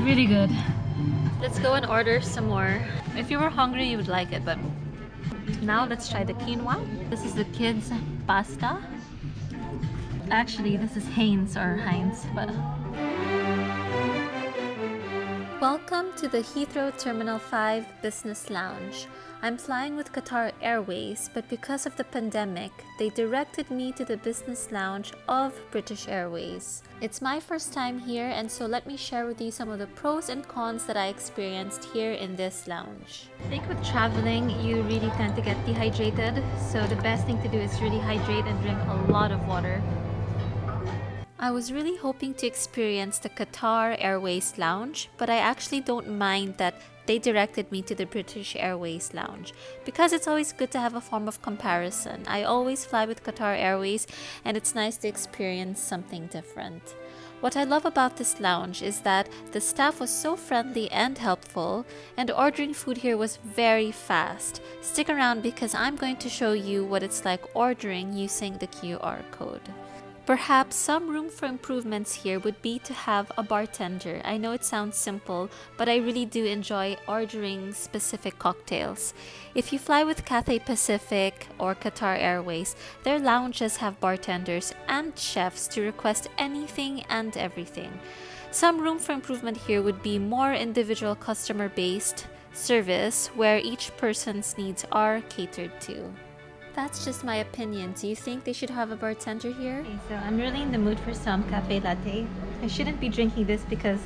Really good. Let's go and order some more. If you were hungry, you would like it, but now let's try the quinoa. This is the kids' pasta. Actually, this is Heinz, but... Welcome to the Heathrow Terminal 5 Business Lounge. I'm flying with Qatar Airways, but because of the pandemic, they directed me to the business lounge of British Airways. It's my first time here, and so let me share with you some of the pros and cons that I experienced here in this lounge. I think with traveling, you really tend to get dehydrated, so the best thing to do is really hydrate and drink a lot of water. I was really hoping to experience the Qatar Airways lounge, but I actually don't mind that they directed me to the British Airways lounge because it's always good to have a form of comparison. I always fly with Qatar Airways and it's nice to experience something different. What I love about this lounge is that the staff was so friendly and helpful, and ordering food here was very fast. Stick around because I'm going to show you what it's like ordering using the QR code. Perhaps some room for improvements here would be to have a bartender. I know it sounds simple, but I really do enjoy ordering specific cocktails. If you fly with Cathay Pacific or Qatar Airways, their lounges have bartenders and chefs to request anything and everything. Some room for improvement here would be more individual customer-based service where each person's needs are catered to. That's just my opinion. Do you think they should have a bartender here? Okay, so I'm really in the mood for some cafe latte. I shouldn't be drinking this because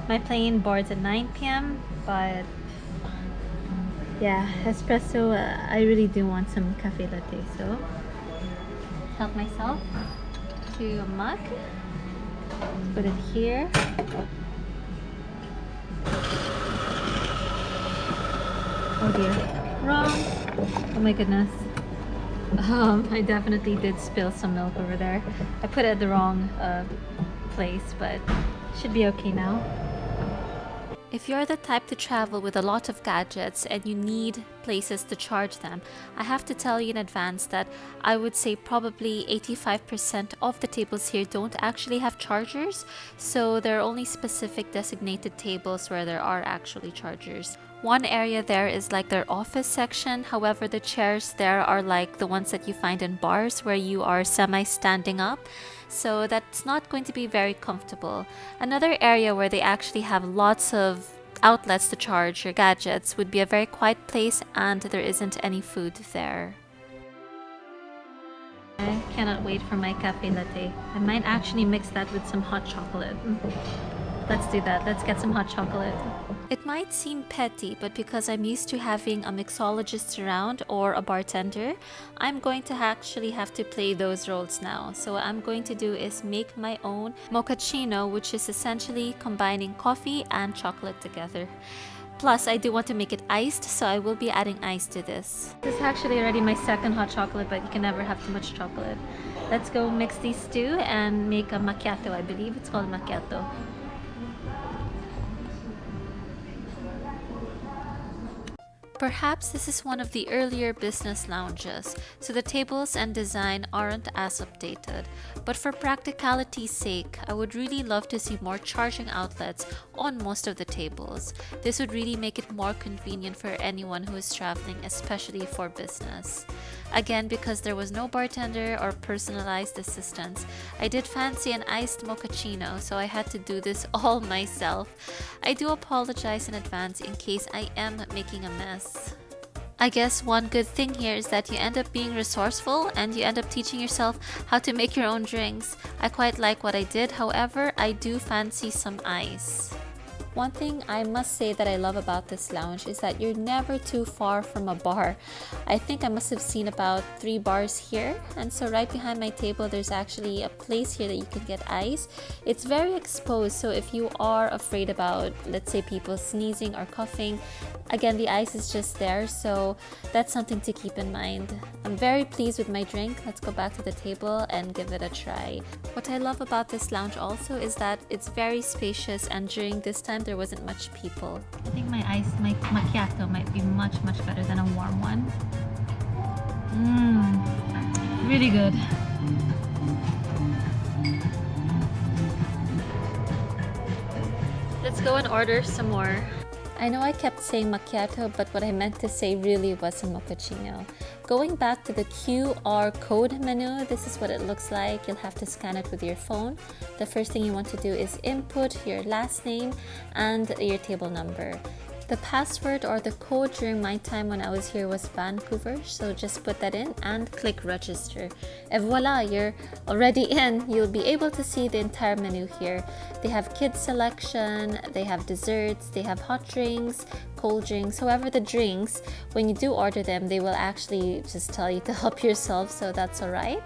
my plane boards at 9 p.m. But yeah, espresso, I really do want some cafe latte. So help myself to a mug. Put it here. Oh dear, wrong. Oh my goodness. I definitely did spill some milk over there. I put it at the wrong place, but should be okay now. If you're the type to travel with a lot of gadgets and you need places to charge them, I have to tell you in advance that I would say probably 85% of the tables here don't actually have chargers, so there are only specific designated tables where there are actually chargers. One area there is like their office section, however the chairs there are like the ones that you find in bars where you are semi-standing up, so that's not going to be very comfortable. Another area where they actually have lots of outlets to charge your gadgets would be a very quiet place, and there isn't any food there. I cannot wait for my cafe latte. I might actually mix that with some hot chocolate. Let's do that. Let's get some hot chocolate. It might seem petty, but because I'm used to having a mixologist around or a bartender, I'm going to actually have to play those roles now. So what I'm going to do is make my own mochaccino, which is essentially combining coffee and chocolate together. Plus, I do want to make it iced, so I will be adding ice to this. This is actually already my second hot chocolate, but you can never have too much chocolate. Let's go mix these two and make a macchiato. I believe it's called macchiato. Perhaps this is one of the earlier business lounges, so the tables and design aren't as updated. But for practicality's sake, I would really love to see more charging outlets on most of the tables. This would really make it more convenient for anyone who is traveling, especially for business. Again, because there was no bartender or personalized assistance, I did fancy an iced mochaccino, so I had to do this all myself. I do apologize in advance in case I am making a mess. I guess one good thing here is that you end up being resourceful and you end up teaching yourself how to make your own drinks. I quite like what I did, however, I do fancy some ice. One thing I must say that I love about this lounge is that you're never too far from a bar. I think I must have seen about 3 bars here, and so right behind my table there's actually a place here that you can get ice. It's very exposed, so if you are afraid about, let's say, people sneezing or coughing, again, the ice is just there, so that's something to keep in mind. I'm very pleased with my drink. Let's go back to the table and give it a try. What I love about this lounge also is that it's very spacious, and during this time there wasn't much people. I think my macchiato might be much better than a warm one. Really good. Let's go and order some more. I know I kept saying macchiato, but what I meant to say really was a mochaccino. Going back to the QR code menu, this is what it looks like. You'll have to scan it with your phone. The first thing you want to do is input your last name and your table number. The password or the code during my time when I was here was Vancouver, so just put that in and click register. Et voila, you're already in. You'll be able to see the entire menu here. They have kids selection, they have desserts, they have hot drinks, cold drinks. However, the drinks, when you do order them, they will actually just tell you to help yourself, so that's alright.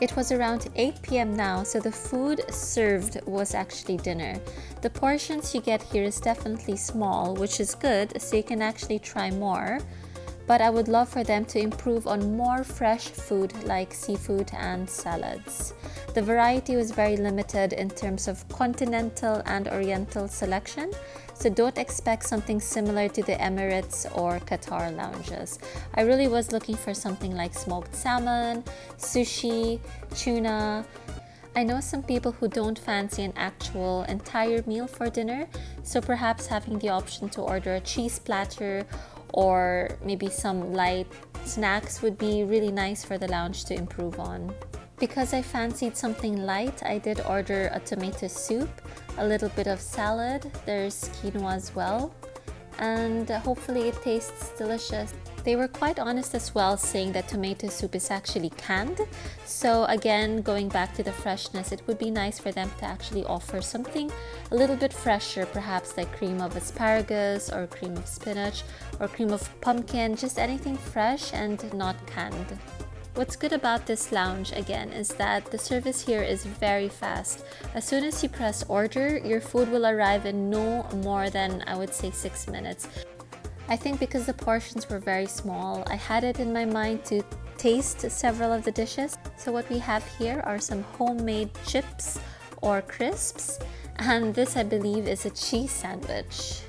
It was around 8 p.m. now, so the food served was actually dinner. The portions you get here is definitely small, which is good, so you can actually try more. But I would love for them to improve on more fresh food like seafood and salads. The variety was very limited in terms of continental and oriental selection, so don't expect something similar to the Emirates or Qatar lounges. I really was looking for something like smoked salmon, sushi, tuna. I know some people who don't fancy an actual entire meal for dinner, so perhaps having the option to order a cheese platter or maybe some light snacks would be really nice for the lounge to improve on. Because I fancied something light, I did order a tomato soup, a little bit of salad, there's quinoa as well, and hopefully it tastes delicious. They were quite honest as well, saying that tomato soup is actually canned. So again, going back to the freshness, it would be nice for them to actually offer something a little bit fresher, perhaps like cream of asparagus or cream of spinach or cream of pumpkin, just anything fresh and not canned. What's good about this lounge again is that the service here is very fast. As soon as you press order, your food will arrive in no more than, I would say, 6 minutes. I think because the portions were very small, I had it in my mind to taste several of the dishes. So what we have here are some homemade chips or crisps, and this I believe is a cheese sandwich.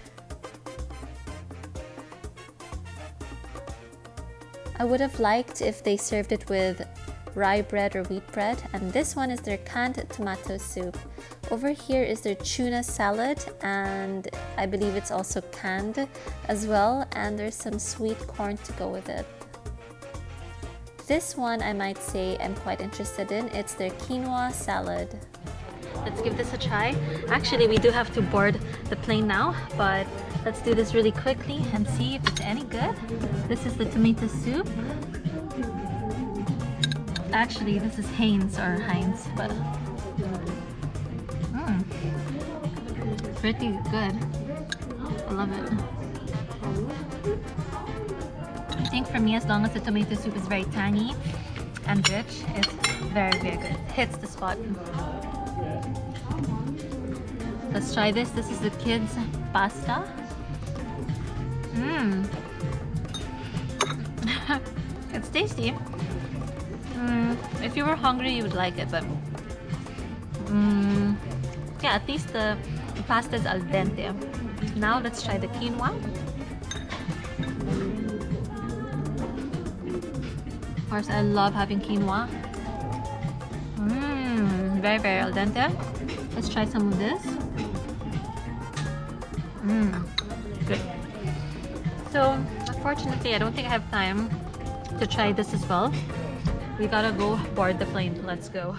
I would have liked if they served it with rye bread or wheat bread, and this one is their canned tomato soup. Over here is their tuna salad, and I believe it's also canned as well, and there's some sweet corn to go with it. This one I might say I'm quite interested in. It's their quinoa salad. Let's give this a try. Actually, we do have to board the plane now, but let's do this really quickly and see if it's any good. This is the tomato soup. Actually, this is Heinz, but pretty good. I love it. I think for me, as long as the tomato soup is very tangy and rich, it's very, very good. It hits the spot. Let's try this. This is the kids' pasta. It's tasty. If you were hungry, you would like it, but yeah, at least the pasta is al dente. Now let's try the quinoa. Of course, I love having quinoa. Very, very al dente. Let's try some of this. Good. So, unfortunately, I don't think I have time to try this as well. We gotta go board the plane. Let's go.